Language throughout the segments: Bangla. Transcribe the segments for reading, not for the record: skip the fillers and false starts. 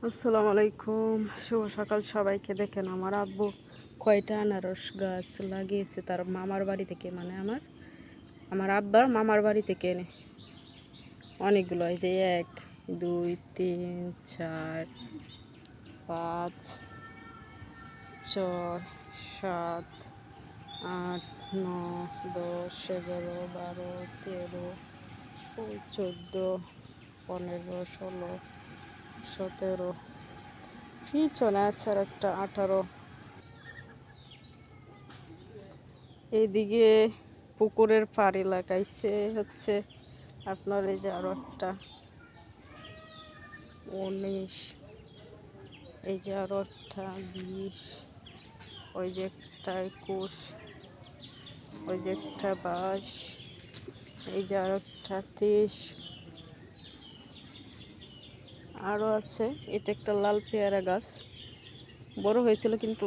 আসসালামু আলাইকুম, শুভ সকাল সবাইকে। দেখেন আমার আব্বু কয়টা আনারস গাছ লাগিয়েছে তার মামার বাড়ি থেকে, মানে আমার আব্বার মামার বাড়ি থেকে এনে অনেকগুলো। এই যে 1 2 3 4 5 6 7 8 9 10 11 12 13 14 15 16 17 পিছনে আছে আর একটা 18। এইদিকে পুকুরের পাড়ে লাগাইছে হচ্ছে আপনার এই যে আরো একটা 19, এই যে আরো একটা 20, ওই যে একটা 21, ওই যে একটা 22, এই যে আরো একটা 23 আরো আছে। এটা একটা লাল পেয়ারা গাছ, বড় হয়েছিল কিন্তু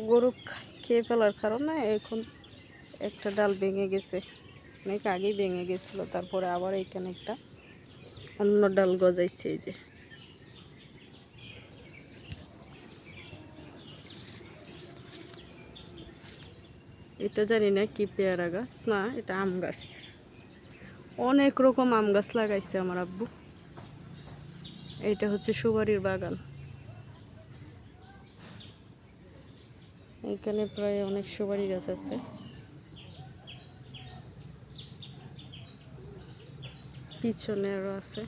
গরু খেয়ে ফেলার কারণে এখন একটা ডাল ভেঙে গেছে, অনেক আগেই ভেঙে গেছিল। তারপরে আবার এখানে একটা অন্য ডাল গজাইছে। এই যে এটা জানি না কি পেয়ারা গাছ, না এটা আম গাছ। অনেক রকম আম গাছ লাগাইছে আমার আব্বু। এটা হচ্ছে সুপারির বাগান। এখানে প্রায় অনেক সুপারি গাছ আছে। পিছনে আরো আছে,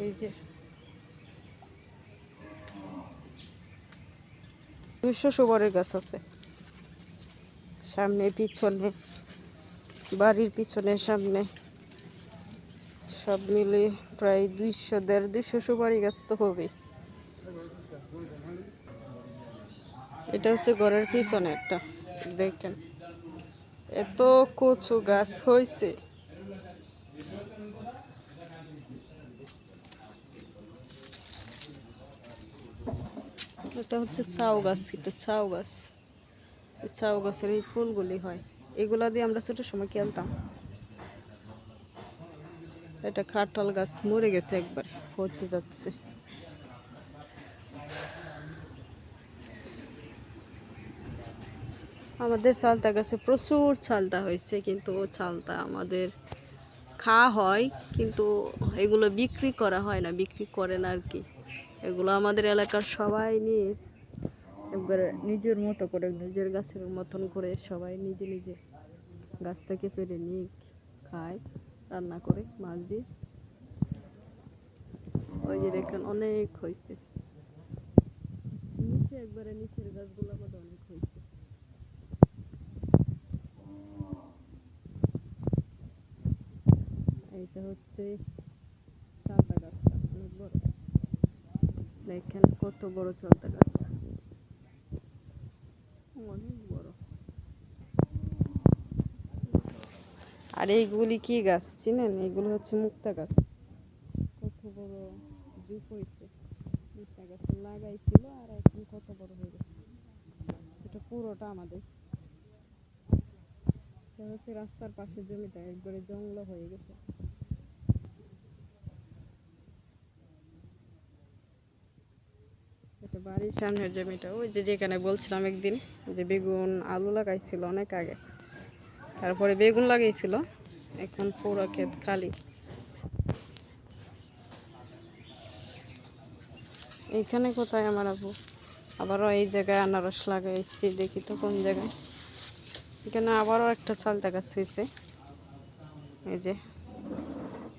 এই যে 200 সুপারির গাছ আছে সামনে পিছনে, বাড়ির পিছনে সামনে সব মিলে প্রায় 200 150 সুপারি গাছ তো হবে। এটা হচ্ছে ঘরের পিছনে একটা, দেখেন এত কচু গাছ হয়েছে। এটা হচ্ছে ছাউ গাছ, এটা ছাউ গাছ। ছাউ গাছের এই ফুলগুলি হয়, এগুলা দিয়ে আমরা ছোট সময় খেলতাম। এটা কাঁঠাল গাছ মরে গেছে, একবার পচে যাচ্ছে। আমাদের চালতা গাছে প্রচুর চালতা হয়েছে, কিন্তু ও চালতা আমাদের খাওয়া হয়, কিন্তু এগুলো বিক্রি করা হয় না, বিক্রি করে না আর কি। এগুলো আমাদের এলাকার সবাই নিয়ে একবারে নিজের মতো করে, নিজের গাছের মতন করে সবাই নিজে নিজে গাছ থেকে পেরে নিয়ে খায়, রান্না করে মাছ দিয়ে। ওই যে দেখেন অনেক হয়েছে নিচে, একবারে নিচের গাছগুলোর মধ্যে অনেক হয়েছে। এইটা হচ্ছে চালতা গাছটা, অনেক বড়। দেখেন কত বড় চালতা গাছ, অনেক বড়। আর এইগুলি কি গাছ চিনেন? এগুলো হচ্ছে মুক্তা গাছ। কত বড় জুপ হয়েছে, মুক্তা গাছ লাগাইছিল আর এখন কত বড় হয়ে গেছে। এটা পুরোটা আমাদের। এটা হচ্ছে রাস্তার পাশের জমিটা, একবারে জঙ্গল হয়ে গেছে। এটা বাড়ির সামনের জমিটা, ওই যে যেখানে বলছিলাম একদিন যে বেগুন আলু লাগাইছিল অনেক আগে, তারপরে বেগুন লাগাইছিল, এখন পুরো ক্ষেত খালি। এইখানে কোথায় আমার আবু আবারও এই জায়গায় আনারস লাগাইছি, দেখি তো কোন জায়গায়। এখানে আবারও একটা চালতা গাছ হয়েছে, এই যে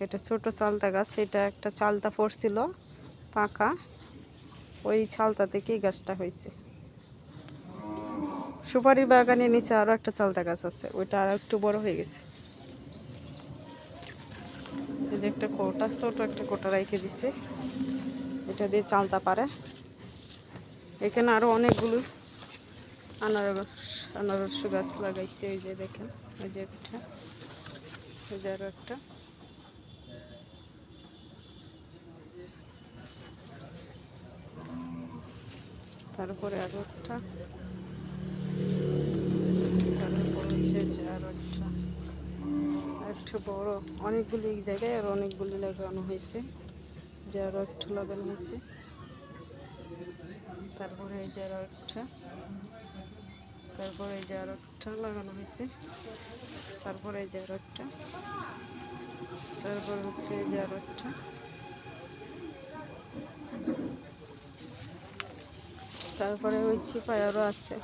এটা ছোট চালতা গাছ। এটা একটা চালতা পড়ছিল পাকা, ওই চালতা থেকেই গাছটা হয়েছে। সুপারি বাগানের নিচে আরো একটা চালতা গাছ আছে, ওইটা আর একটু বড় হয়ে গেছে। এই যে একটা কোটা, ছোট একটা কোটা রেখে দিছে, এটা দিয়ে চালতা পারে। এখানে আরো অনেকগুলো আনারস গাছ লাগাইছে, ওই যে দেখেন, ওই যে একটা, ওই যে আরো একটা। তারপরে আরো একটা, তারপর হচ্ছে যে আরো একটা, একটা বড়, অনেকগুলি জায়গায় আর অনেকগুলি লাগানো হয়েছে, যে আরো একটা লাগানো হয়েছে। তারপরে এই যে আরো একটা, তারপরে এই যে আরো একটা লাগানো হয়েছে, তারপরে এই যে আরো একটা, তারপর হচ্ছে এই যে আরো একটা, তারপরে ওই ছিপায় আরো আছে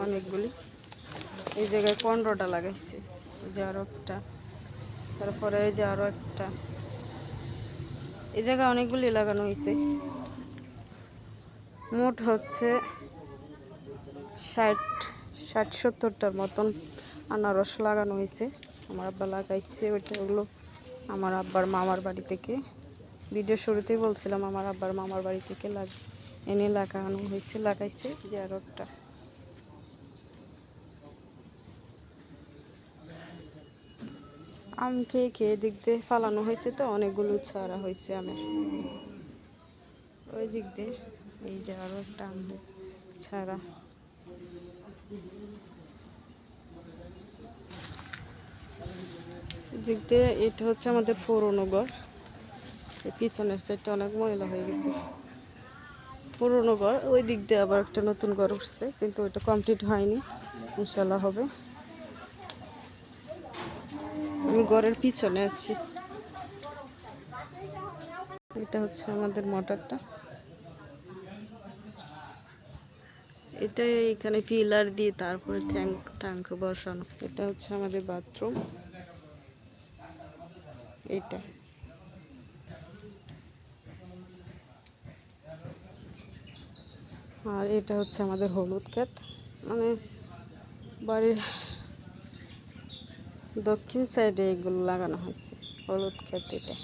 অনেকগুলি। এই জায়গায় 15টা লাগাইছে, এই যে আরো একটা, তারপরে এই যে আরো একটা। এই জায়গায় অনেকগুলি লাগানো হয়েছে। মোট হচ্ছে 60-70টার মতন আনারস লাগানো হয়েছে। আমার আব্বা লাগাইছে ওইটা, ওগুলো আমার আব্বার মামার বাড়ি থেকে, ভিডিও শুরুতেই বলছিলাম আমার আব্বার মামার বাড়ি থেকে এনে লাগানো হয়েছে, লাগাইছে। যে আরো একটা, আম খেয়ে খেয়ে দিক দিয়ে ফালানো হয়েছে, তো অনেকগুলো ছাড়া হয়েছে আমের। ওই দিক দিয়ে এই যে আরো একটা আম ছাড়া। দিক দিয়ে এটা হচ্ছে আমাদের পুরনো ঘর, এই পিছনের সাইডটা অনেক ময়লা হয়ে গেছে। পুরনো ঘর, ওই দিক দিয়ে আবার একটা নতুন ঘর উঠছে, কিন্তু ওইটা কমপ্লিট হয়নি, ইনশাল্লাহ হবে। আমি ঘরের পিছনে আছি। এটা হচ্ছে আমাদের মোটরটা, এটা এখানে পিলার দিয়ে তারপরে ট্যাঙ্ক বসানো। এটা হচ্ছে আমাদের বাথরুম, এইটা। আর এটা হচ্ছে আমাদের হলুদ ক্ষেত, মানে বাড়ির দক্ষিণ সাইডে এগুলো লাগানো হয়েছে, হলুদ ক্ষেত এটা।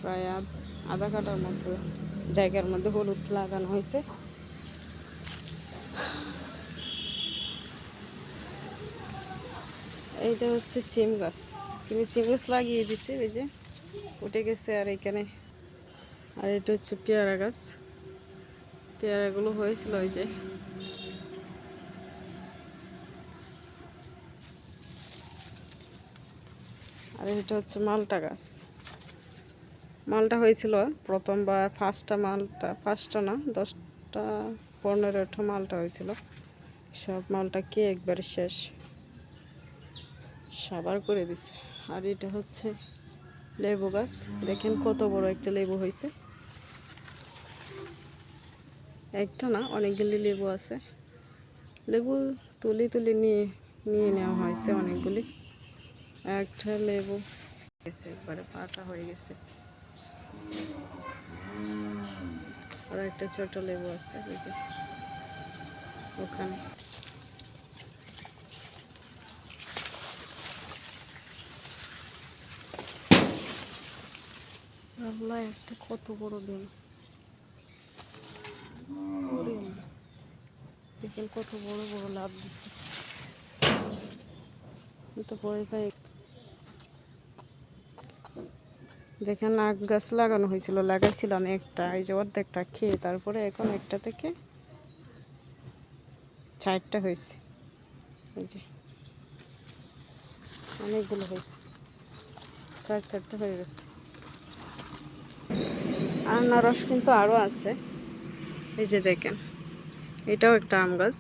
প্রায় আধা কাটার মতো জায়গার মধ্যে হলুদ লাগানো হয়েছে। এইটা হচ্ছে সিম গাছ, কিন্তু সিম গাছ লাগিয়ে দিছে, এই যে উঠে গেছে। আর এখানে, আর এটা হচ্ছে পেয়ারা গাছ, পেয়ারাগুলো হয়েছিল ওই যে। আর এটা হচ্ছে মালটা গাছ, মালটা হয়েছিল প্রথম, বা ফার্স্টটা না, 10টা 15টা মালটা হয়েছিল। সব মালটা কে একবারে শেষ, সাবার করে দিছে। আর এটা হচ্ছে লেবু গাছ, দেখেন কত বড় একটা লেবু হয়েছে। একটা না, অনেকগুলি লেবু আছে। লেবু তুলি তুলি নিয়ে নেওয়া হয়েছে অনেকগুলি। একটা লেবু গেছে, একবারে পাকা হয়ে গেছে। আর একটা ছোট লেবু আছে ওই যে ওখানে। আল্লাহ, একটা কত বড় বেল, দেখেন কত বড় বড় লাভ দিচ্ছে। তো পরে পাই দেখেন, আখ গাছ লাগানো হয়েছিল, লাগাইছিলাম একটা, এই যে অর্ধেকটা খেয়ে, তারপরে এখন একটা থেকে 4টা হয়েছে। এই যে অনেকগুলো হয়েছে, 4টা হয়ে গেছে। আনারস কিন্তু আরও আছে, এই যে দেখেন, এটাও একটা আম গাছ।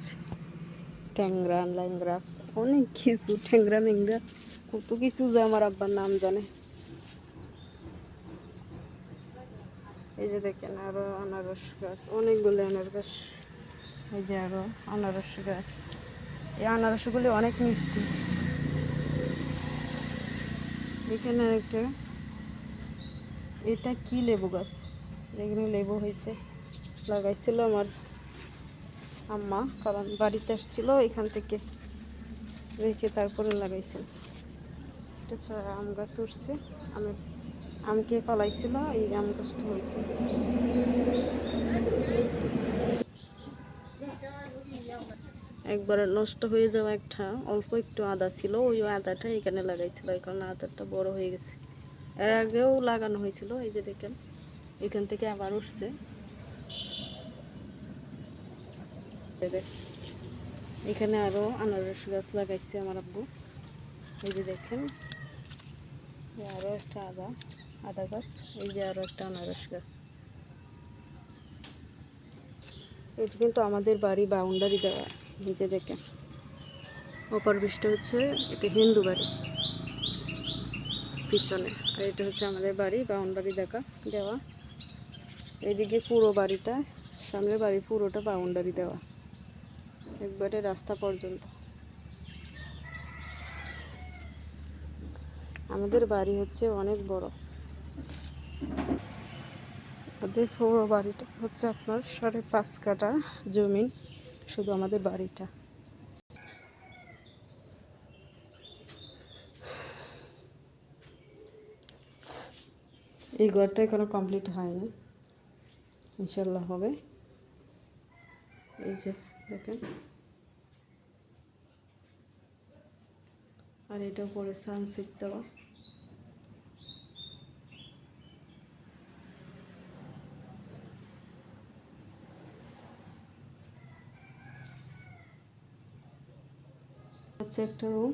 ট্যাংরা ল্যাংরা অনেক কিছু, ট্যাংরা ম্যাংরা কত কিছু, যে আমার আব্বার নাম জানে। এই যে দেখেন আরো আনারস গাছ, অনেকগুলো আনারস গাছ। এই যে আরো আনারস গাছ, এই আনারসগুলি অনেক মিষ্টি। এখানে একটা, এটা কি লেবু গাছ, এখানে লেবু হয়েছে, লাগাইছিল আমার আম্মা, কারণ বাড়িতে আসছিল এখান থেকে রেখে তারপরে লাগাইছিল। এটা ছাড়া আম গাছ উঠছে, আমকে ফলাইছিল, এই আম গাছটা হয়েছে। একবারে নষ্ট হয়ে যাওয়া একটা অল্প একটু আদা ছিল, ওই আদাটা এখানে লাগাইছিল, এই কারণে আদাটা বড় হয়ে গেছে। এর আগেও লাগানো হয়েছিল, এই যে দেখেন এখান থেকে আবার উঠছে। এখানে আরো আনারস গাছ লাগাইছে আমার আব্বু। এই যে দেখেন, আরো একটা আদা গাছ, এই যে আরো একটা আনারস গাছ। এটা কিন্তু আমাদের বাড়ি বাউন্ডারি দেওয়া। নিচে দেখেন অপর পৃষ্ঠ হচ্ছে এটা হিন্দু বাড়ি পিছনে, আর এটা হচ্ছে আমাদের বাড়ি বাউন্ডারি দেওয়া। এইদিকে পুরো বাড়িটা, সামনের বাড়ি পুরোটা বাউন্ডারি দেওয়া একবারে রাস্তা পর্যন্ত। আমাদের বাড়ি হচ্ছে অনেক বড়। আমাদের পুরো বাড়িটা হচ্ছে আপনার 5.5 কাঠা জমিন, শুধু আমাদের বাড়িটা। এই ঘরটা এখনো কমপ্লিট হয়নি, ইনশাল্লাহ হবে। এই যে দেখেন, আর এটা উপরে সানসেট দেওয়া। হচ্ছে একটা রুম,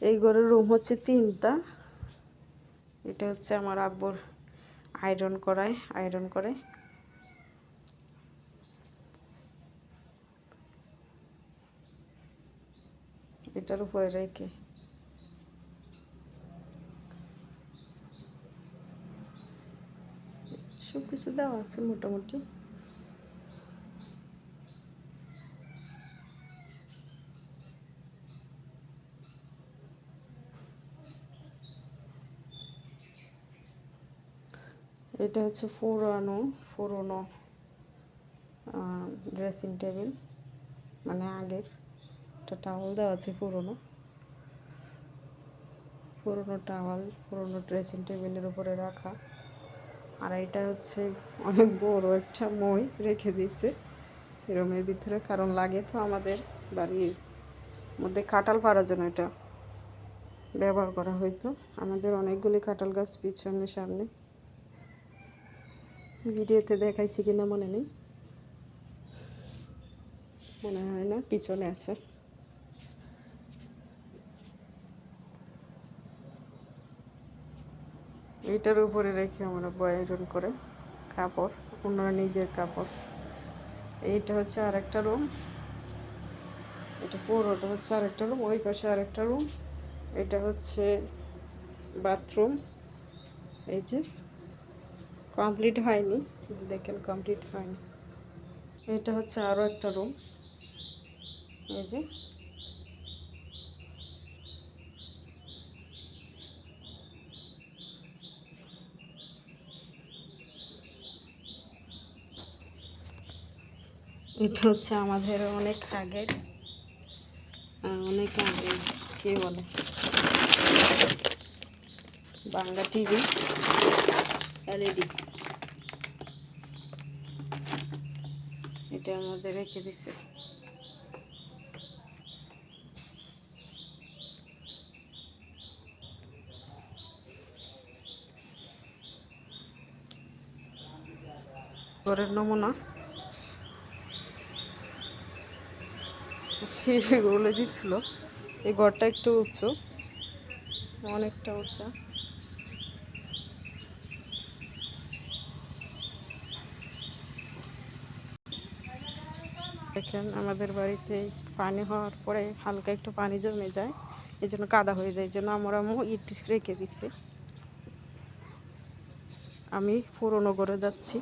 এই ঘরের রুম হচ্ছে 3টা। এটা হচ্ছে আমার আব্বুর আয়রন করে। এটার উপরে রেখে সব কিছু দেওয়া আছে মোটামুটি। এটা হচ্ছে পুরনো ড্রেসিং টেবিল, মানে আগের একটা টাওয়াল দেওয়া আছে, পুরনো টাওয়াল পুরনো ড্রেসিং টেবিলের উপরে রাখা। আর এটা হচ্ছে অনেক বড় একটা মই রেখে দিয়েছে রুমের ভিতরে, কারণ লাগে তো আমাদের বাড়ির মধ্যে কাঁঠাল পাড়ার জন্য এটা ব্যবহার করা হইতো। আমাদের অনেকগুলি কাঁঠাল গাছ পিছনে সামনে, ভিডিওতে দেখাইছি কিনা মনে নেই, মনে হয় না, পিছনে আছে। এটার উপরে রেখে আমরা আয়রন করে কাপড়, ওনারা নিজের কাপড়। এইটা হচ্ছে আরেকটা রুম, এটা পুরোটা হচ্ছে আরেকটা রুম, ওই পাশে আরেকটা রুম। এটা হচ্ছে বাথরুম। এই যে কমপ্লিট হয়নি, দেখেন কমপ্লিট হয়নি। এটা হচ্ছে আরও একটা রুম, এই যে এটা হচ্ছে আমাদের অনেক আগের কে বলে বাংলা টিভি LED, এটা আমাদের রেখে দিছে। ঘরের নমুনা সেগুলো দিচ্ছিল। এই ঘরটা একটু উঁচু, অনেকটা উঁচু। দেখেন আমাদের বাড়িতে পানি হওয়ার পরে হালকা একটু পানি জমে যায়, এই জন্য কাদা হয়ে যায়, এই জন্য আমরা ইট রেখে দিচ্ছি। আমি পুরনো ঘরে যাচ্ছি।